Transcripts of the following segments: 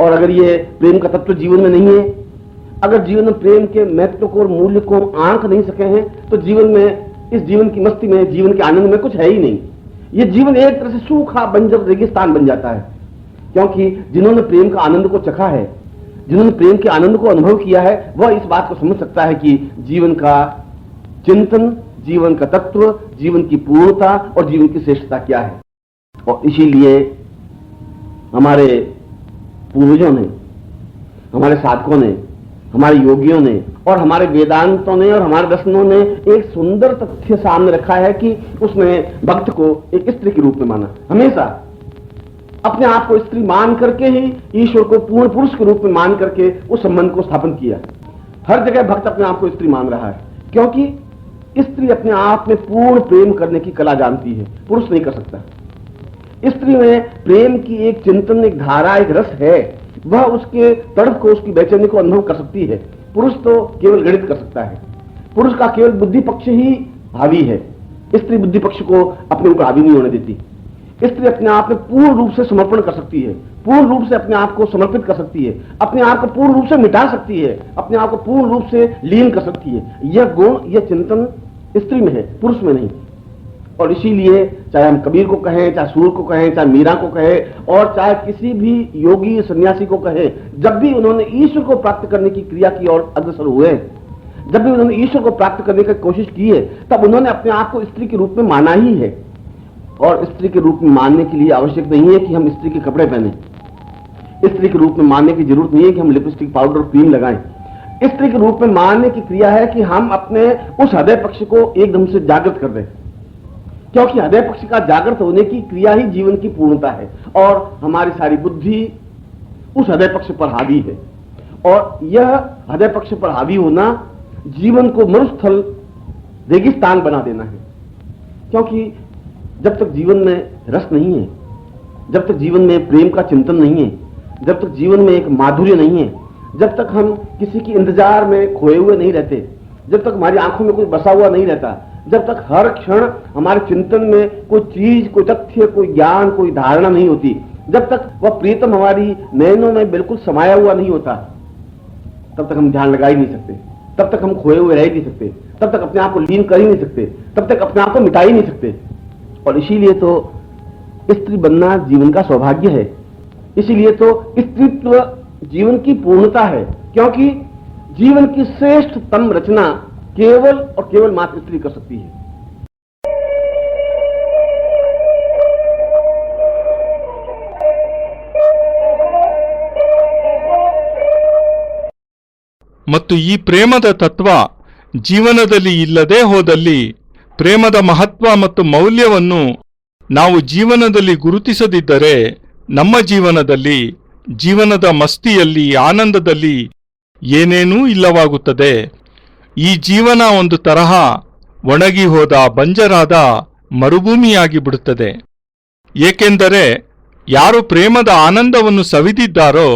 और अगर ये प्रेम का तत्व जीवन में नहीं है, अगर जीवन में प्रेम के महत्व को और मूल्य को आंक नहीं सके हैं, तो जीवन में, इस जीवन की मस्ती में, जीवन के आनंद में कुछ है ही नहीं। ये जीवन एक तरह से सूखा बंजर रेगिस्तान बन जाता है। क्योंकि जिन्होंने प्रेम का आनंद को चखा है, जिन्होंने प्रेम के आनंद को अनुभव किया है, वह इस बात को समझ सकता है कि जीवन का चिंतन, जीवन का तत्व, जीवन की पूर्णता और जीवन की श्रेष्ठता क्या है। और इसीलिए हमारे पूर्वजों ने, हमारे साधकों ने, हमारे योगियों ने और हमारे वेदांतों ने और हमारे दर्शनों ने एक सुंदर तथ्य सामने रखा है कि उसने भक्त को एक स्त्री के रूप में माना। हमेशा अपने आप को स्त्री मान करके ही ईश्वर को पूर्ण पुरुष के रूप में मान करके उस संबंध को स्थापन किया। हर जगह भक्त अपने आप को स्त्री मान रहा है, क्योंकि स्त्री अपने आप में पूर्ण प्रेम करने की कला जानती है, पुरुष नहीं कर सकता। स्त्री में प्रेम की एक चिंतन, एक धारा, एक रस है, वह उसके तड़प को, उसकी बेचैनी को अनुभव कर सकती है। पुरुष तो केवल गणित कर सकता है, पुरुष का केवल बुद्धि पक्ष ही हावी है, स्त्री बुद्धि पक्ष को अपने ऊपर हावी नहीं होने देती। स्त्री अपने आप में पूर्ण रूप से समर्पण कर सकती है, पूर्ण रूप से अपने आप को समर्पित कर सकती है, अपने आप को पूर्ण रूप से मिटा सकती है, अपने आप को पूर्ण रूप से लीन कर सकती है। यह गुण, यह चिंतन स्त्री में है, पुरुष में नहीं। और इसीलिए चाहे हम कबीर को कहें, चाहे सूर को कहें, चाहे मीरा को कहें और चाहे किसी भी योगी सन्यासी को कहें, जब भी उन्होंने ईश्वर को प्राप्त करने की क्रिया की और अग्रसर हुए, जब भी उन्होंने ईश्वर को प्राप्त करने की कोशिश की है, तब उन्होंने अपने आप को स्त्री के रूप में माना ही है। और स्त्री के रूप में मानने के लिए आवश्यक नहीं है कि हम स्त्री के कपड़े पहने, स्त्री के रूप में मानने की जरूरत नहीं है कि हम लिपस्टिक, पाउडर, क्रीम लगाएं। स्त्री के रूप में मानने की क्रिया है कि हम अपने उस हृदय पक्ष को एकदम से जागृत कर दें, क्योंकि हृदय पक्ष का जागृत होने की क्रिया ही जीवन की पूर्णता है और हमारी सारी बुद्धि उस हृदय पक्ष पर हावी है। और यह हृदय पक्ष पर हावी होना जीवन को मरुस्थल, रेगिस्तान बना देना है। क्योंकि जब तक जीवन में रस नहीं है, जब तक जीवन में प्रेम का चिंतन नहीं है, जब तक जीवन में एक माधुर्य नहीं है, जब तक हम किसी की इंतजार में खोए हुए नहीं रहते, जब तक हमारी आंखों में कुछ बसा हुआ नहीं रहता, जब तक हर क्षण हमारे चिंतन में कोई चीज, कोई तथ्य, कोई ज्ञान, कोई धारणा नहीं होती, जब तक वह प्रीतम हमारी नयनों में बिल्कुल समाया हुआ नहीं होता, तब तक हम ध्यान लगा ही नहीं सकते, तब तक हम खोए हुए रह ही नहीं सकते, तब तक अपने आप को लीन कर ही नहीं सकते, तब तक अपने आप को मिटा ही नहीं सकते। और इसीलिए तो स्त्री बनना जीवन का सौभाग्य है, इसीलिए तो स्त्रीत्व जीवन की पूर्णता है, क्योंकि जीवन की श्रेष्ठतम रचना केवल और केवल मात्र स्त्री कर सकती है। ಮತ್ತು ಈ ಪ್ರೇಮದ ತತ್ವ ಜೀವನದಲ್ಲಿ ಇಲ್ಲದೆ ಹೋದಲ್ಲಿ ಪ್ರೇಮದ ಮಹತ್ವ ಮತ್ತು ಮೌಲ್ಯವನ್ನು ನಾವು ಜೀವನದಲ್ಲಿ ಗುರುತಿಸದಿದ್ದರೆ ನಮ್ಮ ಜೀವನದಲ್ಲಿ, ಜೀವನದ ಮಸ್ತಿಯಲ್ಲಿ, ಆನಂದದಲ್ಲಿ ಏನೇನೂ ಇಲ್ಲವಾಗುತ್ತದೆ. ಈ ಜೀವನ ಒಂದು ತರಹ ಒಣಗಿ ಹೋದ, ಬಂಜರಾದ ಮರುಭೂಮಿಯಾಗಿ ಬಿಡುತ್ತದೆ. ಏಕೆಂದರೆ ಯಾರು ಪ್ರೇಮದ ಆನಂದವನ್ನು ಸವಿದಿದ್ದಾರೋ,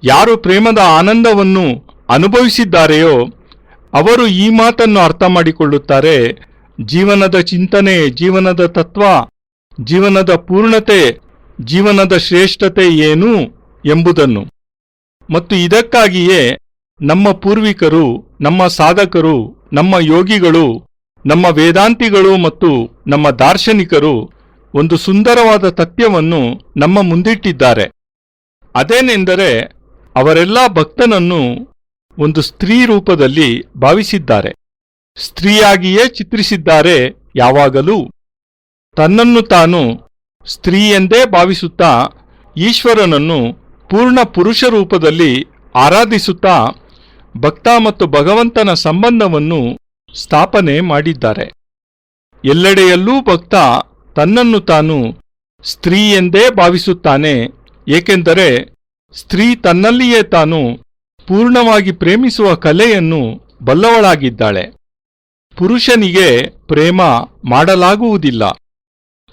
ಯಾರು ಪ್ರೇಮದ ಆನಂದವನ್ನು ಅನುಭವಿಸಿದ್ದಾರೆಯೋ ಅವರು ಈ ಮಾತನ್ನು ಅರ್ಥ ಮಾಡಿಕೊಳ್ಳುತ್ತಾರೆ: ಜೀವನದ ಚಿಂತನೆ, ಜೀವನದ ತತ್ವ, ಜೀವನದ ಪೂರ್ಣತೆ, ಜೀವನದ ಶ್ರೇಷ್ಠತೆ ಏನು ಎಂಬುದನ್ನು. ಮತ್ತು ಇದಕ್ಕಾಗಿಯೇ ನಮ್ಮ ಪೂರ್ವಿಕರು, ನಮ್ಮ ಸಾಧಕರು, ನಮ್ಮ ಯೋಗಿಗಳು, ನಮ್ಮ ವೇದಾಂತಿಗಳು ಮತ್ತು ನಮ್ಮ ದಾರ್ಶನಿಕರು ಒಂದು ಸುಂದರವಾದ ತಥ್ಯವನ್ನು ನಮ್ಮ ಮುಂದಿಟ್ಟಿದ್ದಾರೆ. ಅದೇನೆಂದರೆ ಅವರೆಲ್ಲ ಭಕ್ತನನ್ನು ಒಂದು ಸ್ತ್ರೀ ರೂಪದಲ್ಲಿ ಭಾವಿಸಿದ್ದಾರೆ, ಸ್ತ್ರೀಯಾಗಿಯೇ ಚಿತ್ರಿಸಿದ್ದಾರೆ. ಯಾವಾಗಲೂ ತನ್ನನ್ನು ತಾನು ಸ್ತ್ರೀ ಎಂದೇ ಭಾವಿಸುತ್ತಾ ಈಶ್ವರನನ್ನು ಪೂರ್ಣ ಪುರುಷ ರೂಪದಲ್ಲಿ ಆರಾಧಿಸುತ್ತಾ ಭಕ್ತ ಮತ್ತು ಭಗವಂತನ ಸಂಬಂಧವನ್ನು ಸ್ಥಾಪನೆ ಮಾಡಿದ್ದಾರೆ. ಎಲ್ಲೆಡೆಯಲ್ಲೂ ಭಕ್ತ ತನ್ನನ್ನು ತಾನು ಸ್ತ್ರೀ ಎಂದೇ ಭಾವಿಸುತ್ತಾನೆ, ಏಕೆಂದರೆ ಸ್ತ್ರೀ ತನ್ನಲ್ಲಿಯೇ ತಾನು ಪೂರ್ಣವಾಗಿ ಪ್ರೇಮಿಸುವ ಕಲೆಯನ್ನು ಬಲ್ಲವಳಾಗಿದ್ದಾಳೆ. ಪುರುಷನಿಗೆ ಪ್ರೇಮ ಮಾಡಲಾಗುವುದಿಲ್ಲ.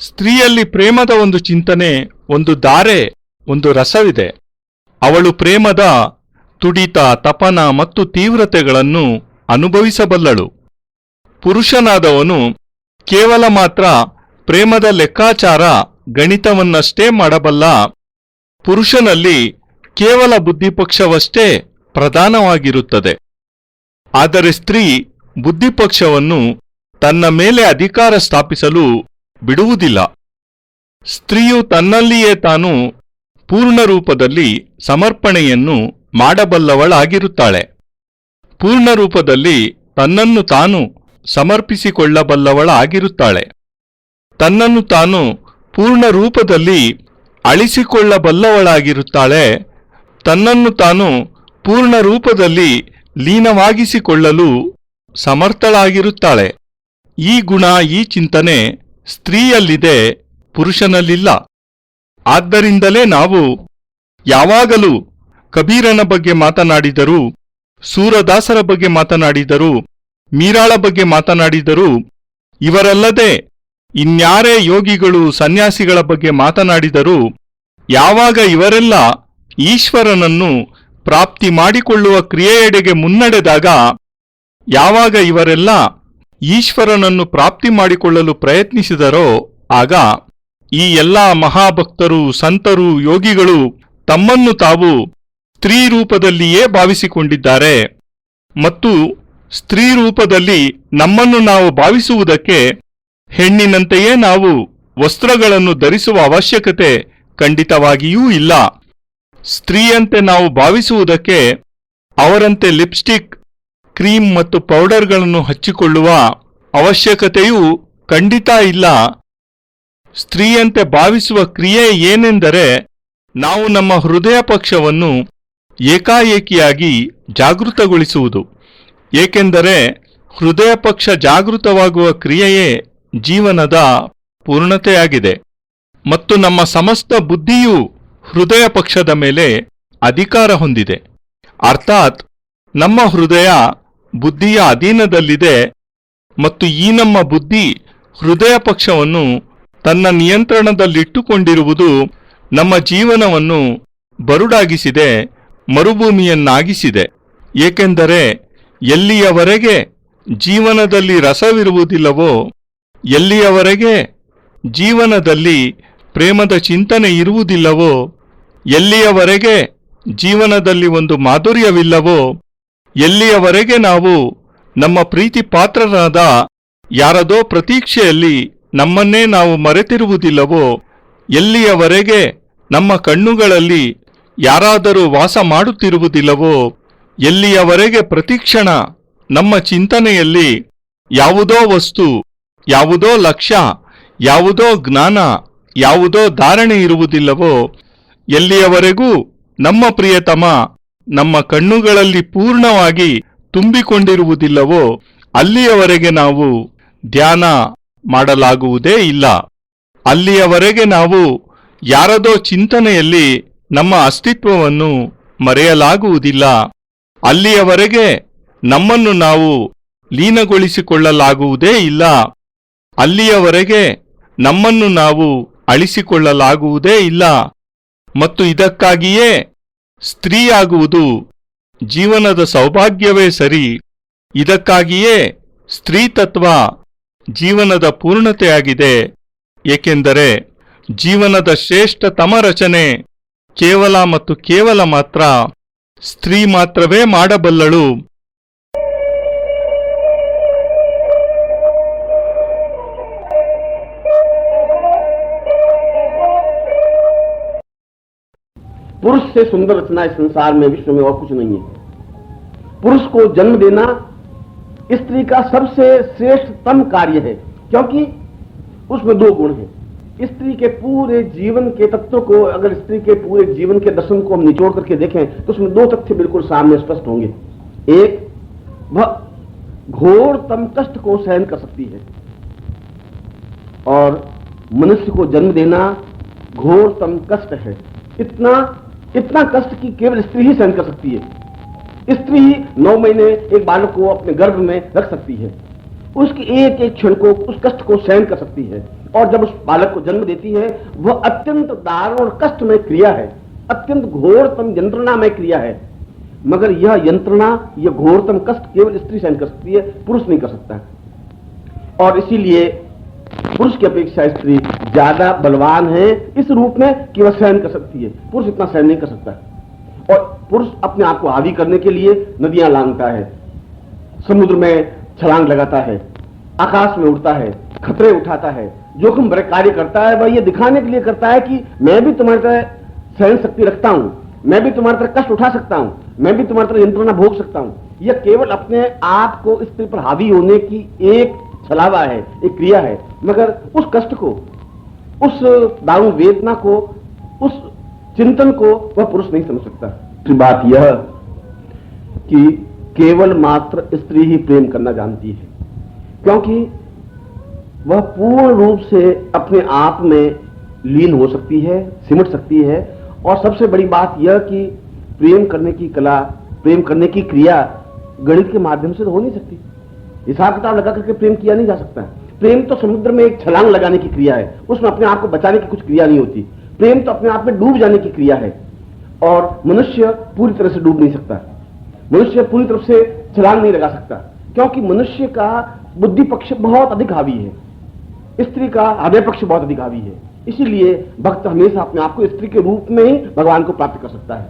ಸ್ತ್ರೀಯಲ್ಲಿ ಪ್ರೇಮದ ಒಂದು ಚಿಂತನೆ, ಒಂದು ಧಾರೆ, ಒಂದು ರಸವಿದೆ. ಅವಳು ಪ್ರೇಮದ ತುಡಿತ, ತಪನ ಮತ್ತು ತೀವ್ರತೆಗಳನ್ನು ಅನುಭವಿಸಬಲ್ಲಳು. ಪುರುಷನಾದವನು ಕೇವಲ ಮಾತ್ರ ಪ್ರೇಮದ ಲೆಕ್ಕಾಚಾರ, ಗಣಿತವನ್ನಷ್ಟೇ ಮಾಡಬಲ್ಲ. ಪುರುಷನಲ್ಲಿ ಕೇವಲ ಬುದ್ಧಿಪಕ್ಷವಷ್ಟೇ ಪ್ರಧಾನವಾಗಿರುತ್ತದೆ. ಆದರೆ ಸ್ತ್ರೀ ಬುದ್ಧಿಪಕ್ಷವನ್ನು ತನ್ನ ಮೇಲೆ ಅಧಿಕಾರ ಸ್ಥಾಪಿಸಲು ಬಿಡುವುದಿಲ್ಲ. ಸ್ತ್ರೀಯು ತನ್ನಲ್ಲಿಯೇ ತಾನು ಪೂರ್ಣ ರೂಪದಲ್ಲಿ ಸಮರ್ಪಣೆಯನ್ನು ಮಾಡಬಲ್ಲವಳಾಗಿರುತ್ತಾಳೆ. ಪೂರ್ಣ ರೂಪದಲ್ಲಿ ತನ್ನನ್ನು ತಾನು ಸಮರ್ಪಿಸಿಕೊಳ್ಳಬಲ್ಲವಳಾಗಿರುತ್ತಾಳೆ. ತನ್ನನ್ನು ತಾನು ಪೂರ್ಣ ರೂಪದಲ್ಲಿ ಅಳಿಸಿಕೊಳ್ಳಬಲ್ಲವಳಾಗಿರುತ್ತಾಳೆ. ತನ್ನನ್ನು ತಾನು ಪೂರ್ಣ ರೂಪದಲ್ಲಿ ಲೀನವಾಗಿಸಿಕೊಳ್ಳಲು ಸಮರ್ಥಳಾಗಿರುತ್ತಾಳೆ. ಈ ಗುಣ, ಈ ಚಿಂತನೆ ಸ್ತ್ರೀಯಲ್ಲಿದೆ, ಪುರುಷನಲ್ಲಿಲ್ಲ. ಆದ್ದರಿಂದಲೇ ನಾವು ಯಾವಾಗಲೂ ಕಬೀರನ ಬಗ್ಗೆ ಮಾತನಾಡಿದರೂ, ಸೂರದಾಸರ ಬಗ್ಗೆ ಮಾತನಾಡಿದರೂ, ಮೀರಾಳ ಬಗ್ಗೆ ಮಾತನಾಡಿದರೂ, ಇವರಲ್ಲದೆ ಇನ್ಯಾರೇ ಯೋಗಿಗಳು ಸನ್ಯಾಸಿಗಳ ಬಗ್ಗೆ ಮಾತನಾಡಿದರೂ, ಯಾವಾಗ ಇವರೆಲ್ಲ ಈಶ್ವರನನ್ನು ಪ್ರಾಪ್ತಿ ಮಾಡಿಕೊಳ್ಳುವ ಕ್ರಿಯೆಯೆಡೆಗೆ ಮುನ್ನಡೆದಾಗ, ಯಾವಾಗ ಇವರೆಲ್ಲ ಈಶ್ವರನನ್ನು ಪ್ರಾಪ್ತಿ ಮಾಡಿಕೊಳ್ಳಲು ಪ್ರಯತ್ನಿಸಿದರೋ ಆಗ ಈ ಎಲ್ಲ ಮಹಾಭಕ್ತರು, ಸಂತರು, ಯೋಗಿಗಳು ತಮ್ಮನ್ನು ತಾವು ಸ್ತ್ರೀ ರೂಪದಲ್ಲಿಯೇ ಭಾವಿಸಿಕೊಂಡಿದ್ದಾರೆ. ಮತ್ತು ಸ್ತ್ರೀ ರೂಪದಲ್ಲಿ ನಮ್ಮನ್ನು ನಾವು ಭಾವಿಸುವುದಕ್ಕೆ ಹೆಣ್ಣಿನಂತೆಯೇ ನಾವು ವಸ್ತ್ರಗಳನ್ನು ಧರಿಸುವ ಅವಶ್ಯಕತೆ ಖಂಡಿತವಾಗಿಯೂ ಇಲ್ಲ. ಸ್ತ್ರೀಯಂತೆ ನಾವು ಭಾವಿಸುವುದಕ್ಕೆ ಅವರಂತೆ ಲಿಪ್ಸ್ಟಿಕ್, ಕ್ರೀಮ್ ಮತ್ತು ಪೌಡರ್ಗಳನ್ನು ಹಚ್ಚಿಕೊಳ್ಳುವ ಅವಶ್ಯಕತೆಯೂ ಖಂಡಿತ ಇಲ್ಲ. ಸ್ತ್ರೀಯಂತೆ ಭಾವಿಸುವ ಕ್ರಿಯೆ ಏನೆಂದರೆ, ನಾವು ನಮ್ಮ ಹೃದಯ ಪಕ್ಷವನ್ನು ಏಕಾಏಕಿಯಾಗಿ ಜಾಗೃತಗೊಳಿಸುವುದು. ಏಕೆಂದರೆ ಹೃದಯ ಪಕ್ಷ ಜಾಗೃತವಾಗುವ ಕ್ರಿಯೆಯೇ ಜೀವನದ ಪೂರ್ಣತೆಯಾಗಿದೆ. ಮತ್ತು ನಮ್ಮ ಸಮಸ್ತ ಬುದ್ಧಿಯೂ ಹೃದಯ ಪಕ್ಷದ ಮೇಲೆ ಅಧಿಕಾರ ಹೊಂದಿದೆ. ಅರ್ಥಾತ್ ನಮ್ಮ ಹೃದಯ ಬುದ್ಧಿಯ ಅಧೀನದಲ್ಲಿದೆ. ಮತ್ತು ಈ ನಮ್ಮ ಬುದ್ಧಿ ಹೃದಯ ಪಕ್ಷವನ್ನು ತನ್ನ ನಿಯಂತ್ರಣದಲ್ಲಿಟ್ಟುಕೊಂಡಿರುವುದು ನಮ್ಮ ಜೀವನವನ್ನು ಬರುಡಾಗಿಸಿದೆ, ಮರುಭೂಮಿಯನ್ನಾಗಿಸಿದೆ. ಏಕೆಂದರೆ ಎಲ್ಲಿಯವರೆಗೆ ಜೀವನದಲ್ಲಿ ರಸವಿರುವುದಿಲ್ಲವೋ, ಎಲ್ಲಿಯವರೆಗೆ ಜೀವನದಲ್ಲಿ ಪ್ರೇಮದ ಚಿಂತನೆ ಇರುವುದಿಲ್ಲವೋ, ಎಲ್ಲಿಯವರೆಗೆ ಜೀವನದಲ್ಲಿ ಒಂದು ಮಾಧುರ್ಯವಿಲ್ಲವೋ, ಎಲ್ಲಿಯವರೆಗೆ ನಾವು ನಮ್ಮ ಪ್ರೀತಿ ಪಾತ್ರರಾದ ಯಾರದೋ ಪ್ರತೀಕ್ಷೆಯಲ್ಲಿ ನಮ್ಮನ್ನೇ ನಾವು ಮರೆತಿರುವುದಿಲ್ಲವೋ, ಎಲ್ಲಿಯವರೆಗೆ ನಮ್ಮ ಕಣ್ಣುಗಳಲ್ಲಿ ಯಾರಾದರೂ ವಾಸ ಮಾಡುತ್ತಿರುವುದಿಲ್ಲವೋ, ಎಲ್ಲಿಯವರೆಗೆ ಪ್ರತಿಕ್ಷಣ ನಮ್ಮ ಚಿಂತನೆಯಲ್ಲಿ ಯಾವುದೋ ವಸ್ತು, ಯಾವುದೋ ಲಕ್ಷ್ಯ, ಯಾವುದೋ ಜ್ಞಾನ, ಯಾವುದೋ ಧಾರಣೆ ಇರುವುದಿಲ್ಲವೋ, ಎಲ್ಲಿಯವರೆಗೂ ನಮ್ಮ ಪ್ರಿಯತಮ ನಮ್ಮ ಕಣ್ಣುಗಳಲ್ಲಿ ಪೂರ್ಣವಾಗಿ ತುಂಬಿಕೊಂಡಿರುವುದಿಲ್ಲವೋ, ಅಲ್ಲಿಯವರೆಗೆ ನಾವು ಧ್ಯಾನ ಮಾಡಲಾಗುವುದೇ ಇಲ್ಲ. ಅಲ್ಲಿಯವರೆಗೆ ನಾವು ಯಾರದೋ ಚಿಂತನೆಯಲ್ಲಿ ನಮ್ಮ ಅಸ್ತಿತ್ವವನ್ನು ಮರೆಯಲಾಗುವುದಿಲ್ಲ. ಅಲ್ಲಿಯವರೆಗೆ ನಮ್ಮನ್ನು ನಾವು ಲೀನಗೊಳಿಸಿಕೊಳ್ಳಲಾಗುವುದೇ ಇಲ್ಲ. ಅಲ್ಲಿಯವರೆಗೆ ನಮ್ಮನ್ನು ನಾವು ಅಳಿಸಿಕೊಳ್ಳಲಾಗುವುದೇ ಇಲ್ಲ. ಮತ್ತು ಇದಕ್ಕಾಗಿಯೇ ಸ್ತ್ರೀಯಾಗುವುದು ಜೀವನದ ಸೌಭಾಗ್ಯವೇ ಸರಿ. ಇದಕ್ಕಾಗಿಯೇ ಸ್ತ್ರೀತತ್ವ ಜೀವನದ ಪೂರ್ಣತೆಯಾಗಿದೆ. ಏಕೆಂದರೆ ಜೀವನದ ಶ್ರೇಷ್ಠತಮ ರಚನೆ ಕೇವಲ ಮತ್ತು ಕೇವಲ ಮಾತ್ರ ಸ್ತ್ರೀ ಮಾತ್ರವೇ ಮಾಡಬಲ್ಲಳು. पुरुष से सुंदर रचना इस संसार में, विश्व में और कुछ नहीं है. पुरुष को जन्म देना स्त्री का सबसे श्रेष्ठतम कार्य है, क्योंकि उसमें दो गुण हैं. स्त्री के पूरे जीवन के तत्व को, अगर स्त्री के पूरे जीवन के दर्शन को हम निचोड़ करके देखें तो उसमें दो तथ्य बिल्कुल सामने स्पष्ट होंगे. एक, वह घोरतम कष्ट को सहन कर सकती है, और मनुष्य को जन्म देना घोरतम कष्ट है. इतना कष्ट कि केवल स्त्री ही सहन कर सकती है. स्त्री ही 9 महीने एक बालक को अपने गर्भ में रख सकती है. उसकी एक एक क्षण को, उस कष्ट को सहन कर सकती है. और जब उस बालक को जन्म देती है, वह अत्यंत दारुण और कष्टमय क्रिया है, अत्यंत घोरतम यंत्रणामय क्रिया है. मगर यह यंत्रणा, यह घोरतम कष्ट केवल स्त्री सहन कर सकती है, पुरुष नहीं कर सकता. और इसीलिए पुरुष की अपेक्षा स्त्री ज्यादा बलवान है इस रूप में कि वह सहन कर सकती है. पुरुष इतना सहन नहीं कर सकता. पुरुष अपने आप को हावी करने के लिए नदियां लांघता है, समुद्र में छलांग लगाता है, आकाश में उड़ता है, खतरे उठाता है, जोखिम भरे कार्य करता है। वह ये दिखाने के लिए करता है कि मैं भी तुम्हारी तरह सहन शक्ति रखता हूं, मैं भी तुम्हारी तरह कष्ट उठा सकता हूं, मैं भी तुम्हारी तरह यंत्रणा भोग सकता हूं। यह केवल अपने आप को स्त्री पर हावी होने की एक छलावा है, एक क्रिया है, मगर उस कष्ट को, उस दारुण वेदना को, उस चिंतन को वह पुरुष नहीं समझ सकता। बात यह कि केवल मात्र स्त्री ही प्रेम करना जानती है, क्योंकि वह पूर्ण रूप से अपने आप में लीन हो सकती है, सिमट सकती है। और सबसे बड़ी बात यह कि प्रेम करने की कला, प्रेम करने की क्रिया गणित के माध्यम से तो हो नहीं सकती। हिसाब किताब लगा करके प्रेम किया नहीं जा सकता। प्रेम तो समुद्र में एक छलांग लगाने की क्रिया है, उसमें अपने आप को बचाने की कुछ क्रिया नहीं होती। प्रेम तो अपने आप में डूब जाने की क्रिया है, और मनुष्य पूरी तरह से डूब नहीं सकता, मनुष्य पूरी तरफ से छलांग नहीं लगा सकता, क्योंकि मनुष्य का बुद्धि पक्ष बहुत अधिक हावी है, स्त्री का हृदय पक्ष बहुत अधिक हावी है। इसीलिए भक्त हमेशा अपने आप को स्त्री के रूप में ही भगवान को प्राप्त कर सकता है।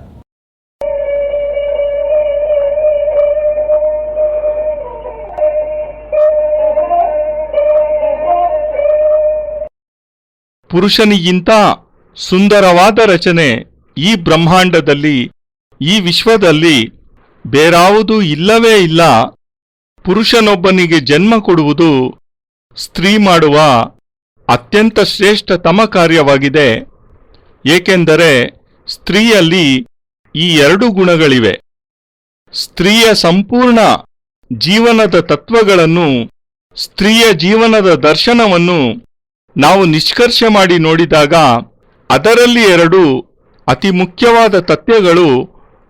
ಪುರುಷನಿಗಿಂತ ಸುಂದರವಾದ ರಚನೆ ಈ ಬ್ರಹ್ಮಾಂಡದಲ್ಲಿ, ಈ ವಿಶ್ವದಲ್ಲಿ ಬೇರಾವುದೂ ಇಲ್ಲವೇ ಇಲ್ಲ. ಪುರುಷನೊಬ್ಬನಿಗೆ ಜನ್ಮ ಕೊಡುವುದು ಸ್ತ್ರೀ ಮಾಡುವ ಅತ್ಯಂತ ಶ್ರೇಷ್ಠತಮ ಕಾರ್ಯವಾಗಿದೆ. ಏಕೆಂದರೆ ಸ್ತ್ರೀಯಲ್ಲಿ ಈ ಎರಡು ಗುಣಗಳಿವೆ. ಸ್ತ್ರೀಯ ಸಂಪೂರ್ಣ ಜೀವನದ ತತ್ವಗಳನ್ನು, ಸ್ತ್ರೀಯ ಜೀವನದ ದರ್ಶನವನ್ನು ನಾವು ನಿಷ್ಕರ್ಷೆ ಮಾಡಿ ನೋಡಿದಾಗ ಅದರಲ್ಲಿ ಎರಡು ಅತಿ ಮುಖ್ಯವಾದ ತತ್ವಗಳು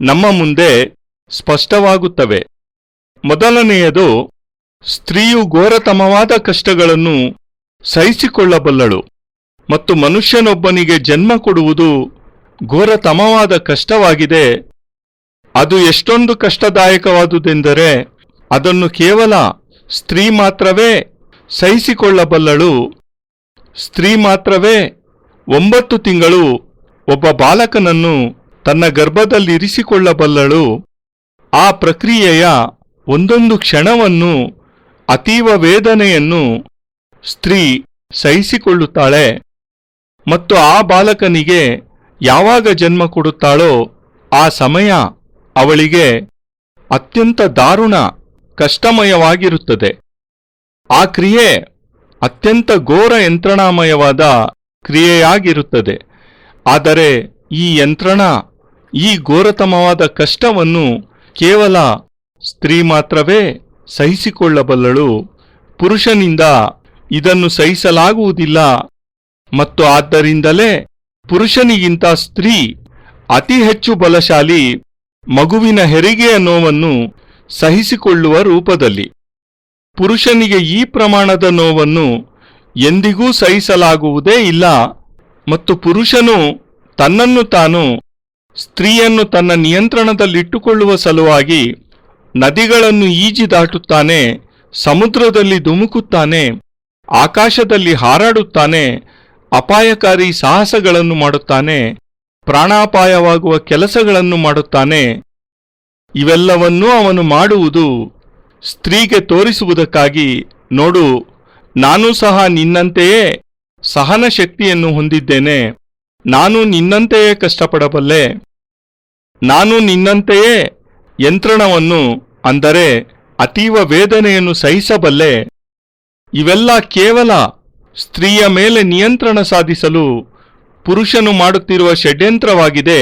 ನಮ್ಮ ಮುಂದೆ ಸ್ಪಷ್ಟವಾಗುತ್ತವೆ. ಮೊದಲನೆಯದು, ಸ್ತ್ರೀಯು ಘೋರತಮವಾದ ಕಷ್ಟಗಳನ್ನು ಸಹಿಸಿಕೊಳ್ಳಬಲ್ಲಳು ಮತ್ತು ಮನುಷ್ಯನೊಬ್ಬನಿಗೆ ಜನ್ಮ ಕೊಡುವುದು ಘೋರತಮವಾದ ಕಷ್ಟವಾಗಿದೆ. ಅದು ಎಷ್ಟೊಂದು ಕಷ್ಟದಾಯಕವಾದುದೆಂದರೆ ಅದನ್ನು ಕೇವಲ ಸ್ತ್ರೀ ಮಾತ್ರವೇ ಸಹಿಸಿಕೊಳ್ಳಬಲ್ಲಳು. ಸ್ತ್ರೀ ಮಾತ್ರವೇ 9 ತಿಂಗಳು ಒಬ್ಬ ಬಾಲಕನನ್ನು ತನ್ನ ಗರ್ಭದಲ್ಲಿರಿಸಿಕೊಳ್ಳಬಲ್ಲಳು. ಆ ಪ್ರಕ್ರಿಯೆಯ ಒಂದೊಂದು ಕ್ಷಣವನ್ನು, ಅತೀವ ವೇದನೆಯನ್ನು ಸ್ತ್ರೀ ಸಹಿಸಿಕೊಳ್ಳುತ್ತಾಳೆ. ಮತ್ತು ಆ ಬಾಲಕನಿಗೆ ಯಾವಾಗ ಜನ್ಮ ಕೊಡುತ್ತಾಳೋ ಆ ಸಮಯ ಅವಳಿಗೆ ಅತ್ಯಂತ ದಾರುಣ, ಕಷ್ಟಮಯವಾಗಿರುತ್ತದೆ. ಆ ಕ್ರಿಯೆ ಅತ್ಯಂತ ಘೋರ ಯಂತ್ರಣಾಮಯವಾದ ಕ್ರಿಯೆಯಾಗಿರುತ್ತದೆ. ಆದರೆ ಈ ಯಂತ್ರಣ, ಈ ಘೋರತಮವಾದ ಕಷ್ಟವನ್ನು ಕೇವಲ ಸ್ತ್ರೀ ಮಾತ್ರವೇ ಸಹಿಸಿಕೊಳ್ಳಬಲ್ಲಳು. ಪುರುಷನಿಂದ ಇದನ್ನು ಸಹಿಸಲಾಗುವುದಿಲ್ಲ. ಮತ್ತು ಆದ್ದರಿಂದಲೇ ಪುರುಷನಿಗಿಂತ ಸ್ತ್ರೀ ಅತಿ ಹೆಚ್ಚು ಬಲಶಾಲಿ, ಮಗುವಿನ ಹೆರಿಗೆಯ ನೋವನ್ನು ಸಹಿಸಿಕೊಳ್ಳುವ ರೂಪದಲ್ಲಿ. ಪುರುಷನಿಗೆ ಈ ಪ್ರಮಾಣದ ನೋವನ್ನು ಎಂದಿಗೂ ಸಹಿಸಲಾಗುವುದೇ ಇಲ್ಲ. ಮತ್ತು ಪುರುಷನು ತನ್ನನ್ನು ತಾನು, ಸ್ತ್ರೀಯನ್ನು ತನ್ನ ನಿಯಂತ್ರಣದಲ್ಲಿಟ್ಟುಕೊಳ್ಳುವ ಸಲುವಾಗಿ ನದಿಗಳನ್ನು ಈಜಿ ದಾಟುತ್ತಾನೆ, ಸಮುದ್ರದಲ್ಲಿ ಧುಮುಕುತ್ತಾನೆ, ಆಕಾಶದಲ್ಲಿ ಹಾರಾಡುತ್ತಾನೆ, ಅಪಾಯಕಾರಿ ಸಾಹಸಗಳನ್ನು ಮಾಡುತ್ತಾನೆ, ಪ್ರಾಣಾಪಾಯವಾಗುವ ಕೆಲಸಗಳನ್ನು ಮಾಡುತ್ತಾನೆ. ಇವೆಲ್ಲವನ್ನೂ ಅವನು ಮಾಡುವುದು ಸ್ತ್ರೀಗೆ ತೋರಿಸುವುದಕ್ಕಾಗಿ, ನೋಡು, ನಾನೂ ಸಹ ನಿನ್ನಂತೆಯೇ ಸಹನ ಶಕ್ತಿಯನ್ನು ಹೊಂದಿದ್ದೇನೆ, ನಾನು ನಿನ್ನಂತೆಯೇ ಕಷ್ಟಪಡಬಲ್ಲೆ, ನಾನು ನಿನ್ನಂತೆಯೇ ಯಂತ್ರಣವನ್ನು, ಅಂದರೆ ಅತೀವ ವೇದನೆಯನ್ನು ಸಹಿಸಬಲ್ಲೆ. ಇವೆಲ್ಲ ಕೇವಲ ಸ್ತ್ರೀಯ ಮೇಲೆ ನಿಯಂತ್ರಣ ಸಾಧಿಸಲು ಪುರುಷನು ಮಾಡುತ್ತಿರುವ ಷಡ್ಯಂತ್ರವಾಗಿದೆ,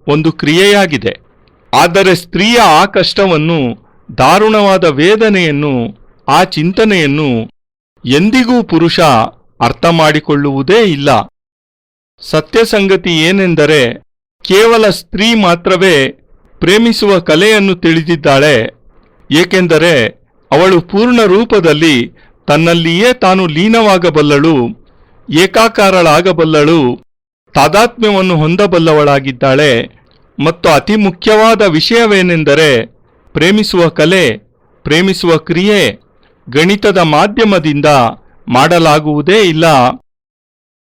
ಒಂದು ಕ್ರಿಯೆಯಾಗಿದೆ. ಆದರೆ ಸ್ತ್ರೀಯ ಆ ಕಷ್ಟವನ್ನು, ದಾರುಣವಾದ ವೇದನೆಯನ್ನು, ಆ ಚಿಂತನೆಯನ್ನು ಎಂದಿಗೂ ಪುರುಷ ಅರ್ಥ ಮಾಡಿಕೊಳ್ಳುವುದೇ ಇಲ್ಲ. ಸತ್ಯಸಂಗತಿ ಏನೆಂದರೆ, ಕೇವಲ ಸ್ತ್ರೀ ಮಾತ್ರವೇ ಪ್ರೇಮಿಸುವ ಕಲೆಯನ್ನು ತಿಳಿದಿದ್ದಾಳೆ. ಏಕೆಂದರೆ ಅವಳು ಪೂರ್ಣ ರೂಪದಲ್ಲಿ ತನ್ನಲ್ಲಿಯೇ ತಾನು ಲೀನವಾಗಬಲ್ಲಳು, ಏಕಾಕಾರಳಾಗಬಲ್ಲಳು, ತಾದಾತ್ಮ್ಯವನ್ನು ಹೊಂದಬಲ್ಲವಳಾಗಿದ್ದಾಳೆ. ಮತ್ತು ಅತಿ ಮುಖ್ಯವಾದ ವಿಷಯವೇನೆಂದರೆ, ಪ್ರೇಮಿಸುವ ಕಲೆ, ಪ್ರೇಮಿಸುವ ಕ್ರಿಯೆ ಗಣಿತದ ಮಾಧ್ಯಮದಿಂದ ಮಾಡಲಾಗುವುದೇ ಇಲ್ಲ.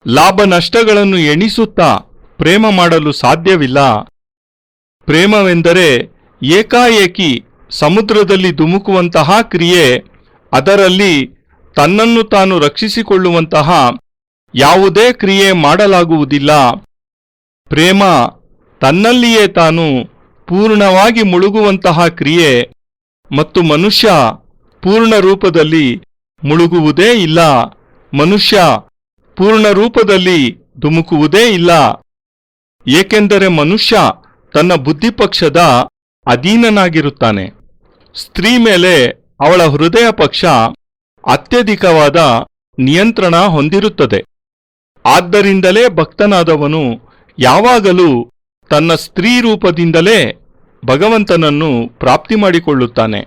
ಲಾಭ ನಷ್ಟಗಳನ್ನು ಎಣಿಸುತ್ತಾ ಪ್ರೇಮ ಮಾಡಲು ಸಾಧ್ಯವಿಲ್ಲ. ಪ್ರೇಮವೆಂದರೆ ಏಕಾಏಕಿ ಸಮುದ್ರದಲ್ಲಿ ಧುಮುಕುವಂತಹ ಕ್ರಿಯೆ, ಅದರಲ್ಲಿ ತನ್ನನ್ನು ತಾನು ರಕ್ಷಿಸಿಕೊಳ್ಳುವಂತಹ ಯಾವುದೇ ಕ್ರಿಯೆ ಮಾಡಲಾಗುವುದಿಲ್ಲ. ಪ್ರೇಮ ತನ್ನಲ್ಲಿಯೇ ತಾನು ಪೂರ್ಣವಾಗಿ ಮುಳುಗುವಂತಹ ಕ್ರಿಯೆ ಮತ್ತು ಮನುಷ್ಯ ಪೂರ್ಣ ರೂಪದಲ್ಲಿ ಮುಳುಗುವುದೇ ಇಲ್ಲ, ಮನುಷ್ಯ ಪೂರ್ಣ ರೂಪದಲ್ಲಿ ಧುಮುಕುವುದೇ ಇಲ್ಲ. ಏಕೆಂದರೆ ಮನುಷ್ಯ ತನ್ನ ಬುದ್ಧಿಪಕ್ಷದ ಅಧೀನನಾಗಿರುತ್ತಾನೆ. ಸ್ತ್ರೀ ಮೇಲೆ ಅವಳ ಹೃದಯ ಪಕ್ಷ ಅತ್ಯಧಿಕವಾದ ನಿಯಂತ್ರಣ ಹೊಂದಿರುತ್ತದೆ. ಆದ್ದರಿಂದಲೇ ಭಕ್ತನಾದವನು ಯಾವಾಗಲೂ ತನ್ನ ಸ್ತ್ರೀ ರೂಪದಿಂದಲೇ ಭಗವಂತನನ್ನು ಪ್ರಾಪ್ತಿ ಮಾಡಿಕೊಳ್ಳುತ್ತಾನೆ.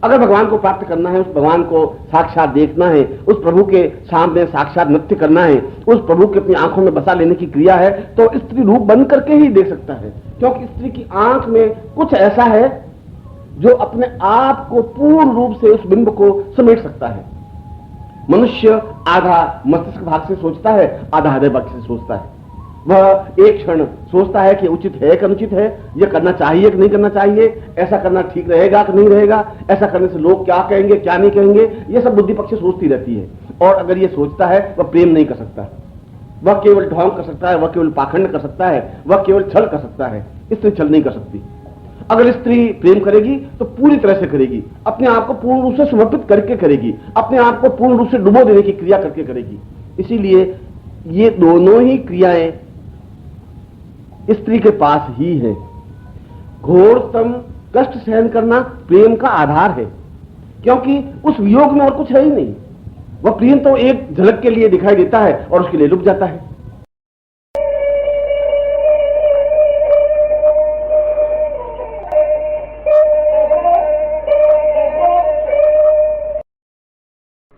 अगर भगवान को प्राप्त करना है, उस भगवान को साक्षात देखना है, उस प्रभु के सामने साक्षात नृत्य करना है, उस प्रभु के अपनी आंखों में बसा लेने की क्रिया है, तो स्त्री रूप बन करके ही देख सकता है। क्योंकि स्त्री की आंख में कुछ ऐसा है जो अपने आप को पूर्ण रूप से उस बिंब को समेट सकता है। मनुष्य आधा मस्तिष्क भाग से सोचता है, आधा हृदय भाग से सोचता है। वह एक क्षण सोचता है कि उचित है कि अनुचित है, यह करना चाहिए कि नहीं करना चाहिए, ऐसा करना ठीक रहेगा कि नहीं रहेगा, ऐसा करने से लोग क्या कहेंगे क्या नहीं कहेंगे, यह सब बुद्धि पक्ष सोचती रहती है। और अगर यह सोचता है वह प्रेम नहीं कर सकता, वह केवल ढोंग कर सकता है, वह केवल पाखंड कर सकता है, वह केवल छल कर सकता है। स्त्री छल नहीं कर सकती। अगर स्त्री प्रेम करेगी तो पूरी तरह से करेगी, अपने आप को पूर्ण रूप से समर्पित करके करेगी, अपने आप को पूर्ण रूप से डुबो देने की क्रिया करके करेगी। इसीलिए ये दोनों ही क्रियाएं स्त्री के पास ही है। घोरतम कष्ट सहन करना प्रेम का आधार है, क्योंकि उस वियोग में और कुछ है ही नहीं। वह प्रेम तो एक झलक के लिए दिखाई देता है और उसके लिए लुक जाता है।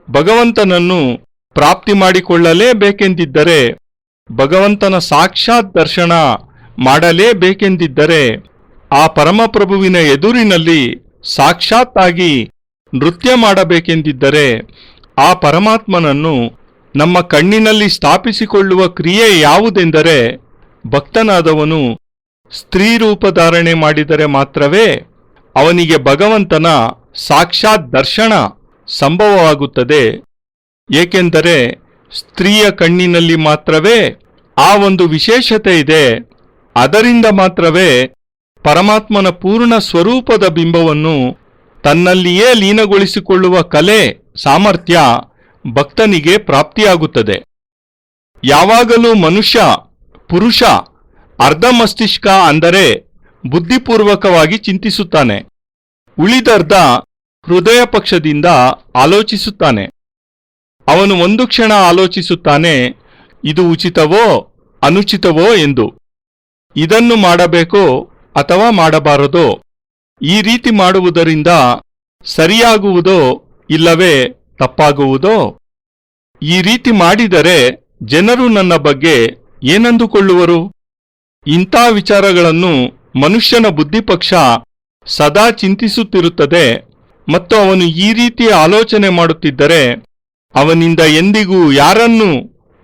ಭಗವಂತನನ್ನು ಪ್ರಾಪ್ತಿ ಮಾಡಿಕೊಳ್ಳಲೇಬೇಕೆಂದಿದ್ದರೆ, ಭಗವಂತನ ಸಾಕ್ಷಾತ್ ದರ್ಶನ ಮಾಡಲೇಬೇಕೆಂದಿದ್ದರೆ, ಆ ಪರಮಪ್ರಭುವಿನ ಎದುರಿನಲ್ಲಿ ಸಾಕ್ಷಾತ್ ಆಗಿ ನೃತ್ಯ ಮಾಡಬೇಕೆಂದಿದ್ದರೆ, ಆ ಪರಮಾತ್ಮನನ್ನು ನಮ್ಮ ಕಣ್ಣಿನಲ್ಲಿ ಸ್ಥಾಪಿಸಿಕೊಳ್ಳುವ ಕ್ರಿಯೆ ಯಾವುದೆಂದರೆ, ಭಕ್ತನಾದವನು ಸ್ತ್ರೀ ರೂಪ ಧಾರಣೆ ಮಾಡಿದರೆ ಮಾತ್ರವೇ ಅವನಿಗೆ ಭಗವಂತನ ಸಾಕ್ಷಾತ್ ದರ್ಶನ ಸಂಭವವಾಗುತ್ತದೆ. ಏಕೆಂದರೆ ಸ್ತ್ರೀಯ ಕಣ್ಣಿನಲ್ಲಿ ಮಾತ್ರವೇ ಆ ಒಂದು ವಿಶೇಷತೆ ಇದೆ. ಅದರಿಂದ ಮಾತ್ರವೇ ಪರಮಾತ್ಮನ ಪೂರ್ಣ ಸ್ವರೂಪದ ಬಿಂಬವನ್ನು ತನ್ನಲ್ಲಿಯೇ ಲೀನಗೊಳಿಸಿಕೊಳ್ಳುವ ಕಲೆ ಸಾಮರ್ಥ್ಯ ಭಕ್ತನಿಗೆ ಪ್ರಾಪ್ತಿಯಾಗುತ್ತದೆ. ಯಾವಾಗಲೂ ಮನುಷ್ಯ ಪುರುಷ ಅರ್ಧ ಮಸ್ತಿಷ್ಕ ಅಂದರೆ ಬುದ್ಧಿಪೂರ್ವಕವಾಗಿ ಚಿಂತಿಸುತ್ತಾನೆ, ಉಳಿದರ್ಧ ಹೃದಯ ಪಕ್ಷದಿಂದ ಆಲೋಚಿಸುತ್ತಾನೆ. ಅವನು ಒಂದು ಕ್ಷಣ ಆಲೋಚಿಸುತ್ತಾನೆ, ಇದು ಉಚಿತವೋ ಅನುಚಿತವೋ ಎಂದು, ಇದನ್ನು ಮಾಡಬೇಕೋ ಅಥವಾ ಮಾಡಬಾರದೋ, ಈ ರೀತಿ ಮಾಡುವುದರಿಂದ ಸರಿಯಾಗುವುದೋ ಇಲ್ಲವೇ ತಪ್ಪಾಗುವುದೋ, ಈ ರೀತಿ ಮಾಡಿದರೆ ಜನರು ನನ್ನ ಬಗ್ಗೆ ಏನಂದುಕೊಳ್ಳುವರು. ಇಂಥ ವಿಚಾರಗಳನ್ನು ಮನುಷ್ಯನ ಬುದ್ಧಿಪಕ್ಷ ಸದಾ ಚಿಂತಿಸುತ್ತಿರುತ್ತದೆ. ಮತ್ತು ಅವನು ಈ ರೀತಿಯ ಆಲೋಚನೆ ಮಾಡುತ್ತಿದ್ದರೆ ಅವನಿಂದ ಎಂದಿಗೂ ಯಾರನ್ನೂ